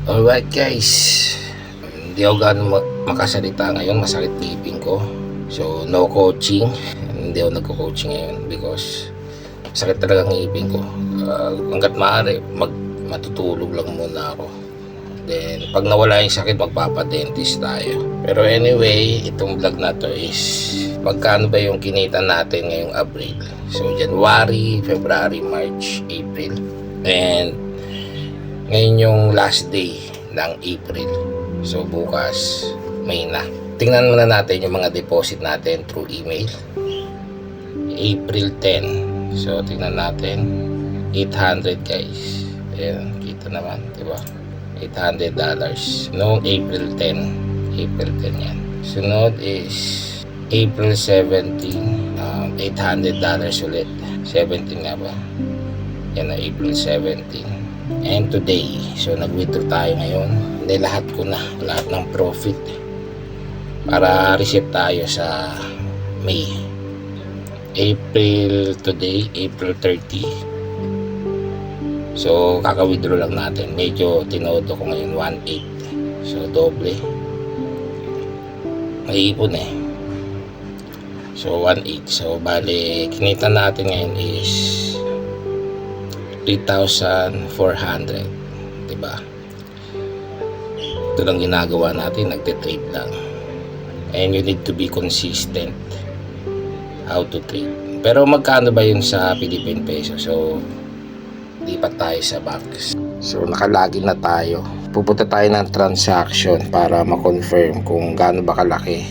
Alright guys, hindi ako gano'ng makasalita ngayon, masakit ngipin ko. So no coaching, hindi ako nagko-coaching ngayon because masakit talaga ang ngipin ko. Hanggat maaari, matutulog lang muna ako. Then pag nawala yung sakit, magpapadentist tayo. Pero anyway, itong vlog na to is magkano ba yung kinita natin ngayong April. So January, February, March, April. And ngayon yung last day ng April. So bukas May na. Tingnan muna natin yung mga deposit natin through email. April 10. So tingnan natin. 800 guys. Ayan, kita naman, di ba? $800 noong April 10. April 10 yan. Sunod is April 17. $800 ulit. 17 nga ba? Yan na, April 17. And today, so nag-withdraw tayo ngayon. Nilahat ko na, lahat ng profit para receive tayo sa May. April today, April 30. So kaka-withdraw lang natin. Medyo tinodo ko ngayon 1.8. So doble. May ipon eh. So 1.8. So bali, kinita natin ngayon is 3,400, diba? Ito lang ginagawa natin, nagte-trade lang. And you need to be consistent how to trade. Pero magkano ba yun sa Philippine Peso? So lipat tayo sa banks. So nakalagin na tayo. Pupunta tayo ng transaction para ma-confirm kung gaano ba kalaki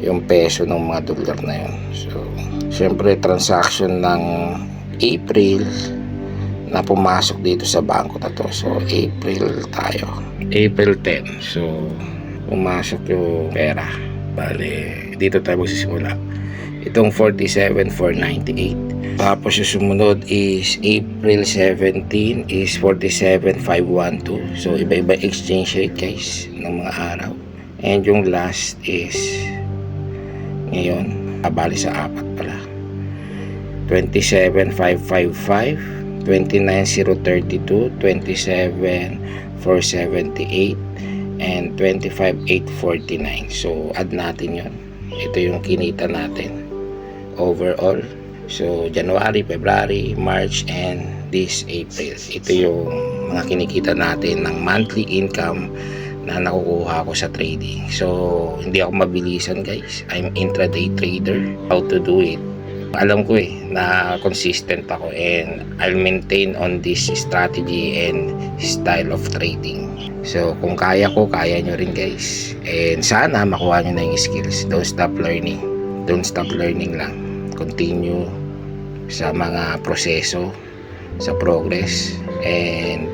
yung peso ng mga dolyar na yun. So syempre transaction ng April na pumasok dito sa bangko na to. So April tayo, April 10. So pumasok yung pera. Bale, dito tayo magsisimula. Itong 47,498. Tapos yung sumunod is April 17 is 47,512. So iba-iba exchange rate guys ng mga araw. And yung last is ngayon, bali sa apat pala, 27,555, 29,032, 27,478, and 25,849. So add natin yun. Ito yung kinita natin overall. So January, February, March, and this April. Ito yung mga kinikita natin ng monthly income na nakukuha ko sa trading. So hindi ako mabilisan guys. I'm intraday trader. How to do it, alam ko na consistent ako, and I'll maintain on this strategy and style of trading. So kung kaya ko, kaya nyo rin guys. And sana makuha nyo na yung skills. Don't stop learning. Don't stop learning lang. Continue sa mga proseso, sa progress. And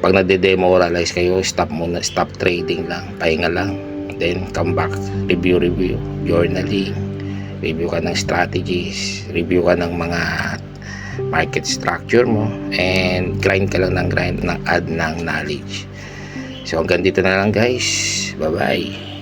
pag nade-demoralize kayo, stop muna. Stop trading lang. Pahinga lang. Then come back. Review. Journaling. Review ka ng strategies, review ka ng mga market structure mo, and grind ka lang ng add ng knowledge. So hanggang dito na lang guys. Bye bye.